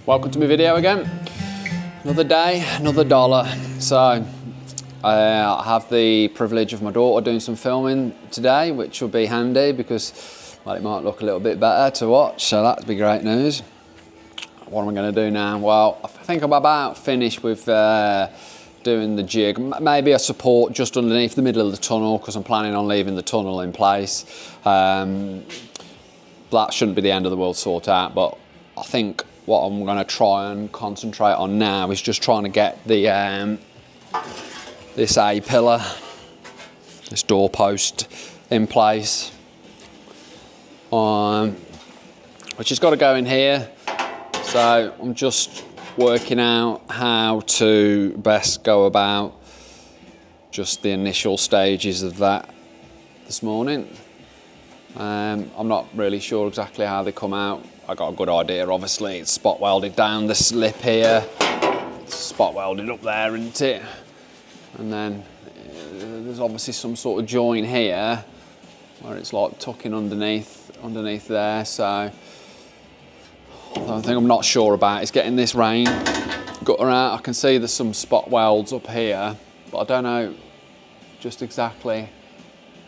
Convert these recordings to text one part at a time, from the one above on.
Welcome to my video again. Another day, another dollar. So I have the privilege of my daughter doing some filming today, which will be handy because, well, it might look a little bit better to watch, so that'd be great news. What am I going to do now? Well, I think I'm about finished with doing the jig. Maybe a support just underneath the middle of the tunnel because I'm planning on leaving the tunnel in place. That shouldn't be the end of the world to sort out, but I think what I'm going to try and concentrate on now is just trying to get the this A-pillar, this door post in place, which has got to go in here. So I'm just working out how to best go about just the initial stages of that this morning. I'm not really sure exactly how they come out. I got a good idea, obviously. It's spot welded down the slip here, it's spot welded up there, isn't it? And then there's obviously some sort of joint here where it's like tucking underneath there. So the thing I'm not sure about is getting this rain gutter out. I can see there's some spot welds up here, but I don't know just exactly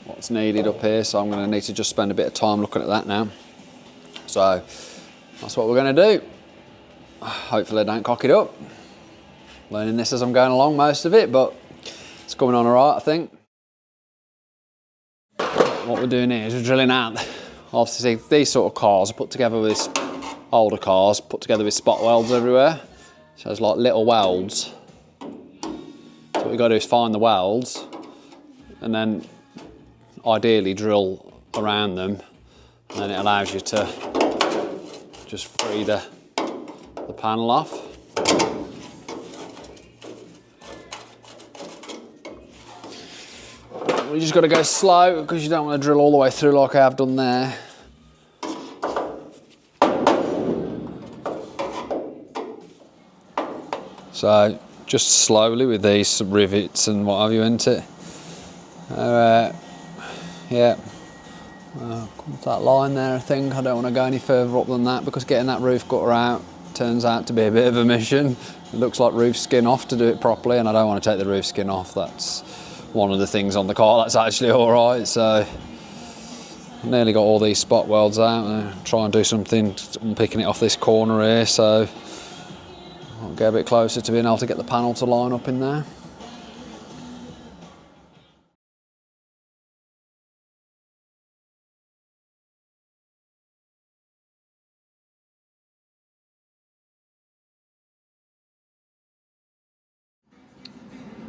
what's needed up here, so I'm going to need to just spend a bit of time looking at that now. So that's what we're going to do. Hopefully I don't cock it up. Learning this as I'm going along, most of it, but it's coming on alright, I think. What we're doing here is we're drilling out, obviously these sort of cars are put together with this, older cars put together with spot welds everywhere. So there's like little welds. So what we've got to do is find the welds and then ideally drill around them, and then it allows you to just free the panel off. You just got to go slow because you don't want to drill all the way through like I have done there. So just slowly with these rivets and what have you, isn't it? Yeah, come to that line there, I think. I don't want to go any further up than that because getting that roof gutter out turns out to be a bit of a mission. It looks like roof skin off to do it properly, and I don't want to take the roof skin off. That's one of the things on the car that's actually alright. So I've nearly got all these spot welds out. Try and do something. I'm picking it off this corner here, so I'll get a bit closer to being able to get the panel to line up in there.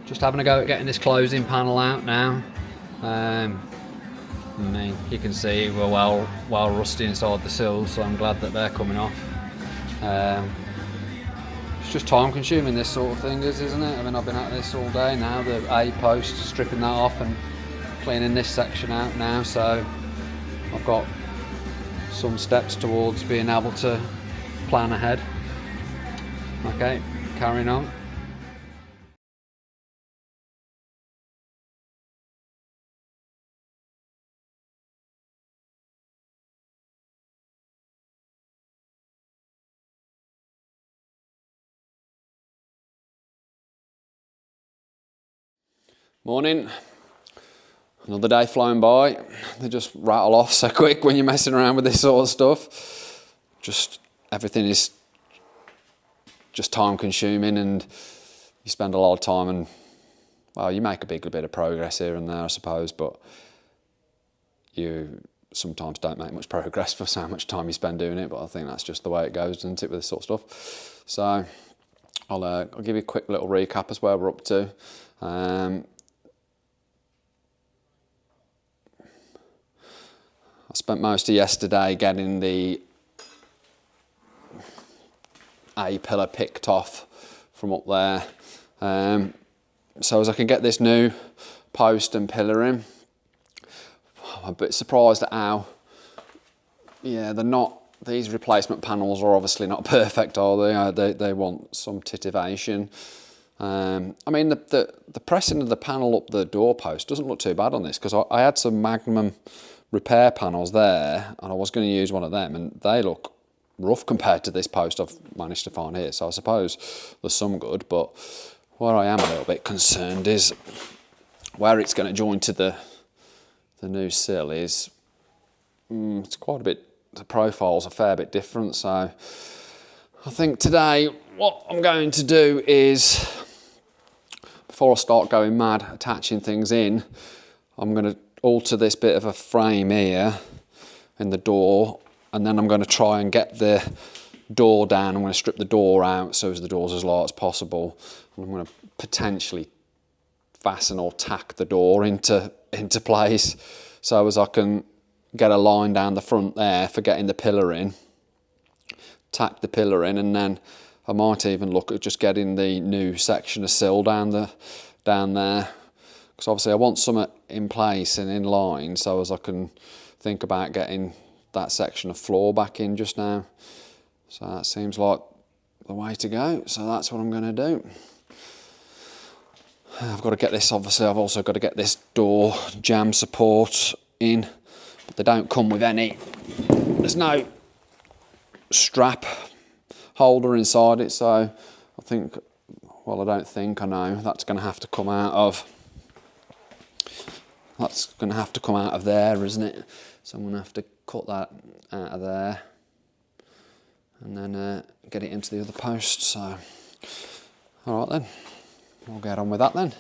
Just having a go at getting this closing panel out now. I mean, you can see we're well rusty inside the sills, so I'm glad that they're coming off. It's just time consuming, this sort of thing isn't it? I mean, I've been at this all day now, the A-post, stripping that off and cleaning this section out now, so I've got some steps towards being able to plan ahead. Okay, carrying on. Morning. Another day flying by. They just rattle off so quick when you're messing around with this sort of stuff. Just everything is just time consuming, and you spend a lot of time, and well, you make a bit of progress here and there, I suppose, but you sometimes don't make much progress for so much time you spend doing it. But I think that's just the way it goes, isn't it, with this sort of stuff. So I'll give you a quick little recap as where we're up to. I spent most of yesterday getting the A-pillar picked off from up there. So as I can get this new post and pillar in, I'm a bit surprised at how, yeah, they're not, these replacement panels are obviously not perfect, are they? They want some titivation. I mean, the pressing of the panel up the door post doesn't look too bad on this, because I had some Magnum repair panels there, and I was going to use one of them, and they look rough compared to this post I've managed to find here. So I suppose there's some good, but where I am a little bit concerned is where it's going to join to the new sill is it's quite a bit, the profile's a fair bit different. So I think today what I'm going to do is, before I start going mad attaching things in, I'm going to alter this bit of a frame here in the door, and then I'm going to try and get the door down. I'm going to strip the door out so as the door's as light as possible, and I'm going to potentially fasten or tack the door into place so as I can get a line down the front there for getting the pillar in, tack the pillar in, and then I might even look at just getting the new section of sill down there, because obviously I want something in place and in line so as I can think about getting that section of floor back in just now. So that seems like the way to go, so that's what I'm going to do. I've got to get this, obviously I've also got to get this door jamb support in, but they don't come with any, there's no strap holder inside it, so I think, well, I don't think, I know that's going to have to come out of, there, isn't it? So I'm going to have to cut that out of there and then get it into the other post. So all right then, we'll get on with that then.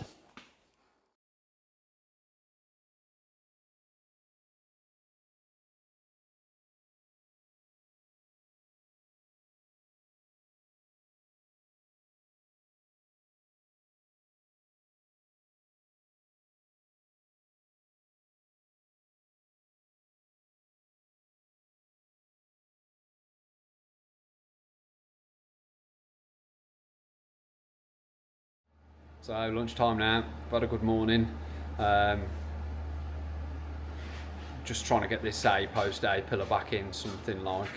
So lunchtime now, I've had a good morning. Just trying to get this post A pillar back in, something like.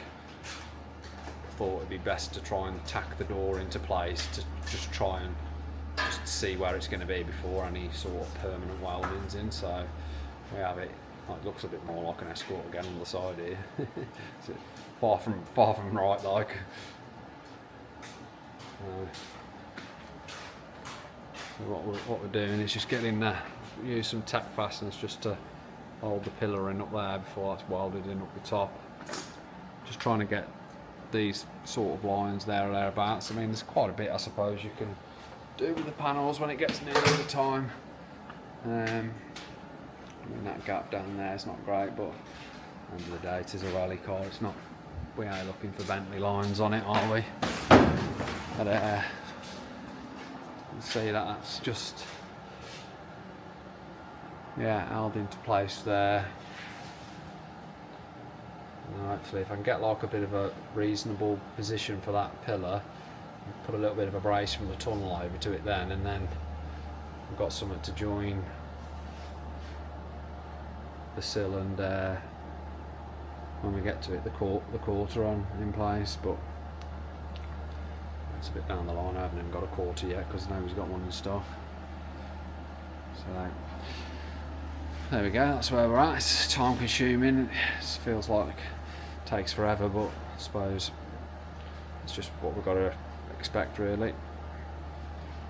Thought it'd be best to try and tack the door into place to just try and just see where it's going to be before any sort of permanent welding's in. So we have it. It looks a bit more like an Escort again on the side here. So far from right, like. So what we're doing is just getting use some tack fasteners just to hold the pillar in up there before that's welded in up the top. Just trying to get these sort of lines there or thereabouts. I mean, there's quite a bit I suppose you can do with the panels when it gets near the time. I mean, that gap down there is not great, but at the end of the day it is a rally car. It's not, we ain't looking for Bentley lines on it, are we? But see that's just, yeah, held into place there. And hopefully if I can get like a bit of a reasonable position for that pillar, put a little bit of a brace from the tunnel over to it then, and then I've got something to join the sill and when we get to it, the quarter on in place. But it's a bit down the line. I haven't even got a quarter yet because nobody's got one in stock. So there we go, that's where we're at. It's time consuming, it feels like it takes forever, but I suppose it's just what we've got to expect really.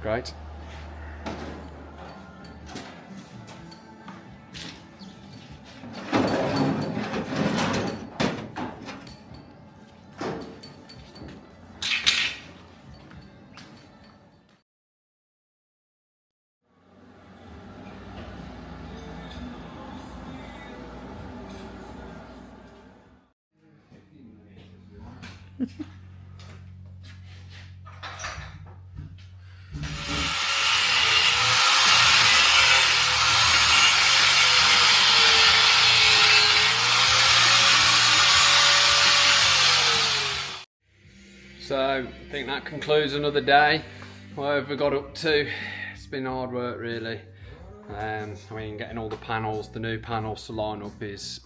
Great. So I think that concludes another day. What have we got up to? It's been hard work really. I mean, getting all the panels, the new panels to line up is,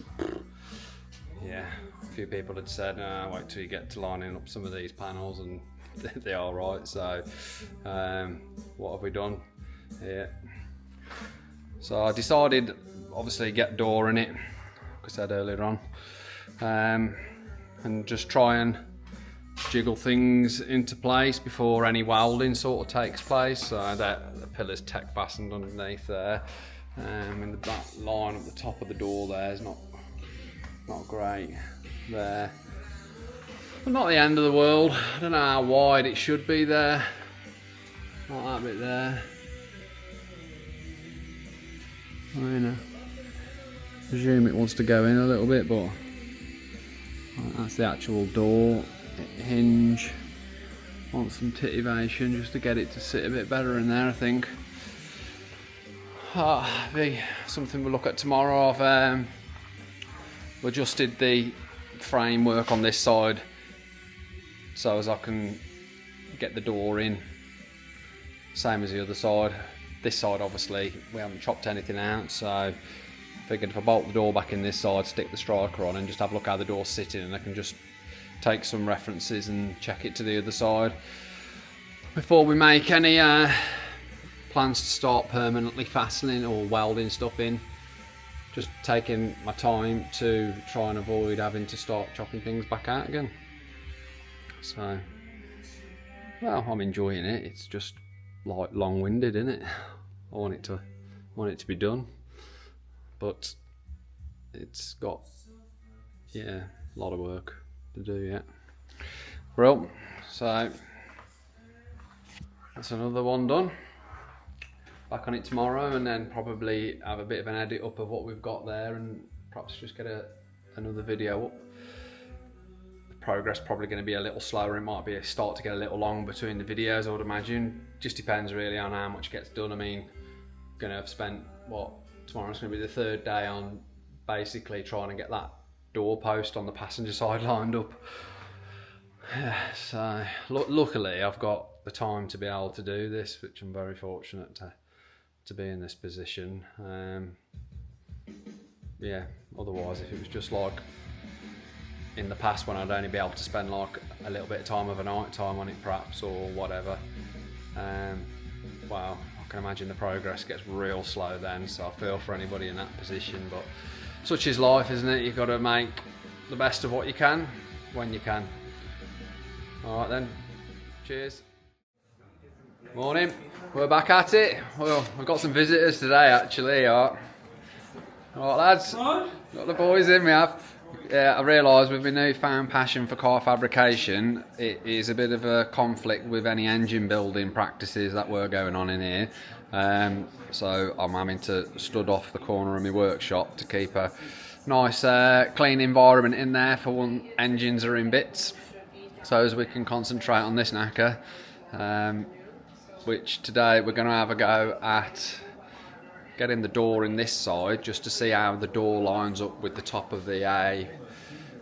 yeah, a few people had said, wait till you get to lining up some of these panels, and they are right. So what have we done? Yeah. So I decided, obviously, get door in it, like I said earlier on, and just try and jiggle things into place before any welding sort of takes place. So that the pillar's tech fastened underneath there, and that line at the top of the door there is not great there, but not the end of the world. I don't know how wide it should be there, not that bit there. I presume it wants to go in a little bit, but that's the actual door hinge. Want some titivation just to get it to sit a bit better in there, I think. Be something we'll look at tomorrow. I've adjusted the framework on this side so as I can get the door in, same as the other side. This side, obviously, we haven't chopped anything out, so figured if I bolt the door back in this side, stick the striker on and just have a look how the door's sitting, and I can just take some references and check it to the other side before we make any plans to start permanently fastening or welding stuff in. Just taking my time to try and avoid having to start chopping things back out again. So, well, I'm enjoying it. It's just like long-winded, isn't it? I want it to be done, but it's got, yeah, a lot of work to do yet. Well, so that's another one done. Back on it tomorrow, and then probably have a bit of an edit up of what we've got there, and perhaps just get another video up. The progress probably going to be a little slower. It might be start to get a little long between the videos, I would imagine. Just depends really on how much gets done. I mean, going to have spent, tomorrow's going to be the third day on basically trying to get that door post on the passenger side lined up. So luckily I've got the time to be able to do this, which I'm very fortunate to be in this position. Yeah, otherwise if it was just like in the past when I'd only be able to spend like a little bit of time of a night time on it perhaps, or whatever, well, I can imagine the progress gets real slow then, so I feel for anybody in that position, but such is life, isn't it? You've got to make the best of what you can when you can. Alright then, cheers. Morning, we're back at it. Well, we've got some visitors today actually. Alright lads, got the boys in, we have. Yeah, I realise with my newfound passion for car fabrication, it is a bit of a conflict with any engine building practices that were going on in here. So I'm having to stud off the corner of my workshop to keep a nice clean environment in there for when engines are in bits, so as we can concentrate on this knacker, which today we're going to have a go at getting the door in this side, just to see how the door lines up with the top of the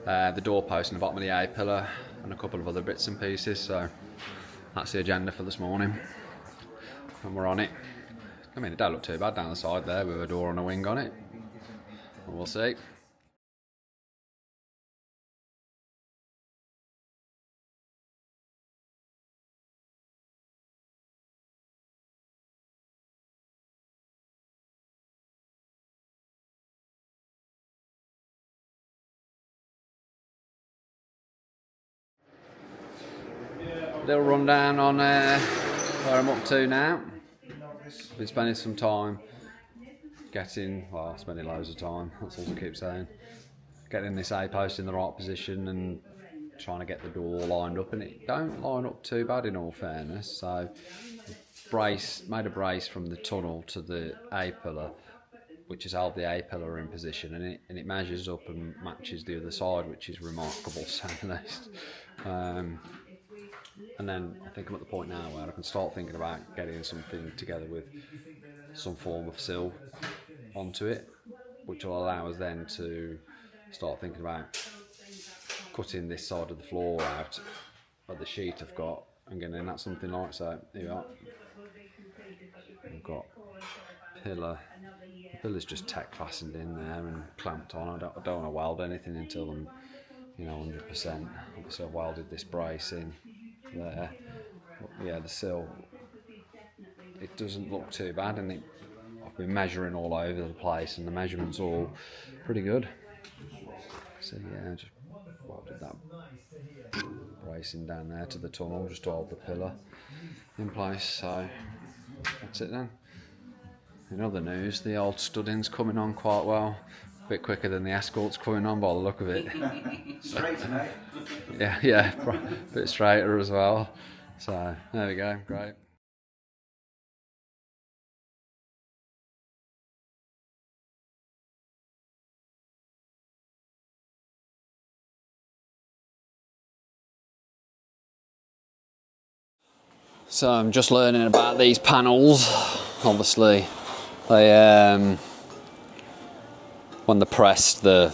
the door post and the bottom of the A pillar, and a couple of other bits and pieces. So that's the agenda for this morning, and we're on it. I mean, it don't look too bad down the side there with a door and a wing on it. We'll see. Little rundown on where I'm up to now. Been spending some time spending loads of time, that's all I keep saying, getting this A-post in the right position and trying to get the door lined up, and it don't line up too bad in all fairness. So made a brace from the tunnel to the A-pillar, which has held the A-pillar in position, and it measures up and matches the other side, which is remarkable, to say the least. And then I think I'm at the point now where I can start thinking about getting something together with some form of sill onto it, which will allow us then to start thinking about cutting this side of the floor out of the sheet I've got and getting that something like so. Here we are. We've got pillar. The pillar's just tack fastened in there and clamped on. I don't want to weld anything until I'm 100%. Obviously I've welded this brace in there. But yeah, the sill, it doesn't look too bad, and I've been measuring all over the place and the measurements all pretty good. So yeah, just welded that bracing down there to the tunnel just to hold the pillar in place. So that's it then. In other news, the old studding's coming on quite well. A bit quicker than the Escort's coming on by the look of it. Straight, mate. Yeah, a bit straighter as well. So there we go, great. So I'm just learning about these panels. Obviously, they when they're pressed, they're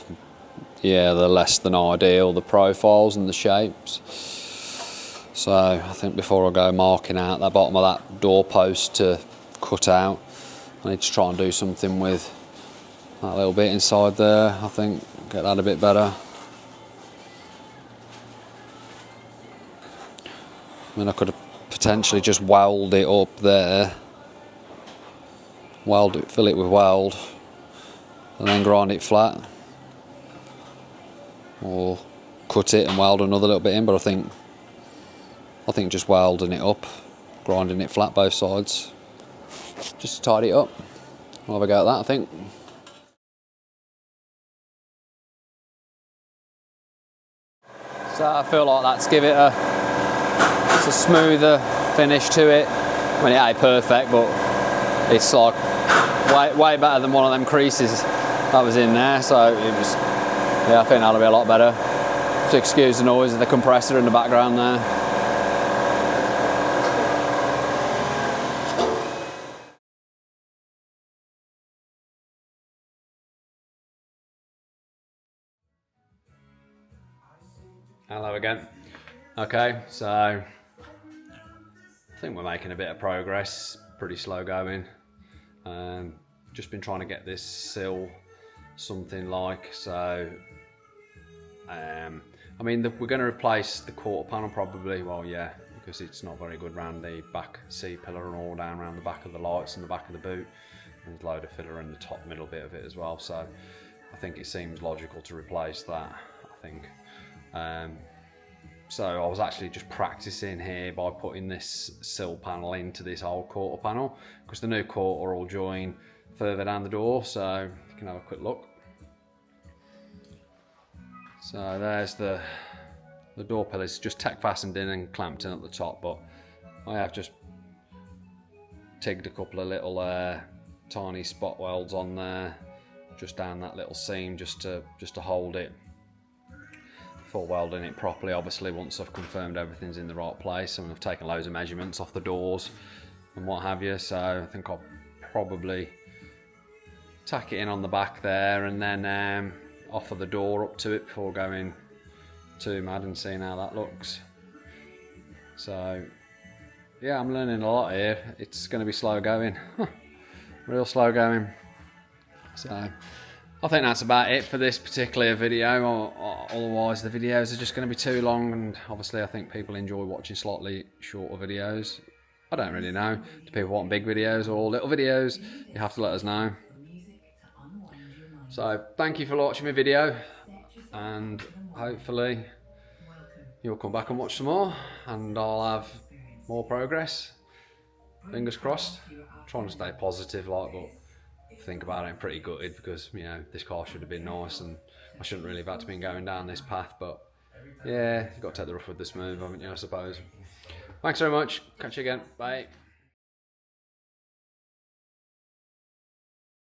less than ideal, the profiles and the shapes. So I think before I go marking out the bottom of that door post to cut out, I need to try and do something with that little bit inside there. I think get that a bit better. I mean, I could potentially just weld it up there, weld it, fill it with weld, and then grind it flat, or cut it and weld another little bit in. But I think just welding it up, grinding it flat both sides, just to tidy it up. I'll have a go at that, I think. So I feel like that's give it a smoother finish to it. I mean, it ain't perfect, but it's like way better than one of them creases that was in there. So it was, yeah, I think that'll be a lot better. Just excuse the noise of the compressor in the background there. Hello again. Okay, so I think we're making a bit of progress. Pretty slow going. Just been trying to get this sill something like so. I mean, we're going to replace the quarter panel probably. Well, yeah, because it's not very good round the back C pillar and all down around the back of the lights and the back of the boot. And there's a load of filler in the top middle bit of it as well. So I think it seems logical to replace that. I think. So I was actually just practicing here by putting this sill panel into this old quarter panel, because the new quarter will join further down the door, so you can have a quick look. So there's the door pillars, just tack fastened in and clamped in at the top, but I have just tigged a couple of little tiny spot welds on there, just down that little seam, just to hold it. For welding it properly, obviously, once I've confirmed everything's in the right place, and I've taken loads of measurements off the doors and what have you. So I think I'll probably tack it in on the back there, and then offer the door up to it before going too mad and seeing how that looks. So yeah, I'm learning a lot here. It's going to be slow going, real slow going. So I think that's about it for this particular video, otherwise the videos are just going to be too long, and obviously I think people enjoy watching slightly shorter videos. I don't really know, do people want big videos or little videos? You have to let us know. So thank you for watching my video, and hopefully you'll come back and watch some more, and I'll have more progress. Fingers crossed. I'm trying to stay positive, like, but think about it, I'm pretty gutted, because you know, this car should have been nice and I shouldn't really have had to be going down this path, but yeah, you've got to take the rough with the smooth, haven't you, I suppose. Thanks very much, catch you again, bye.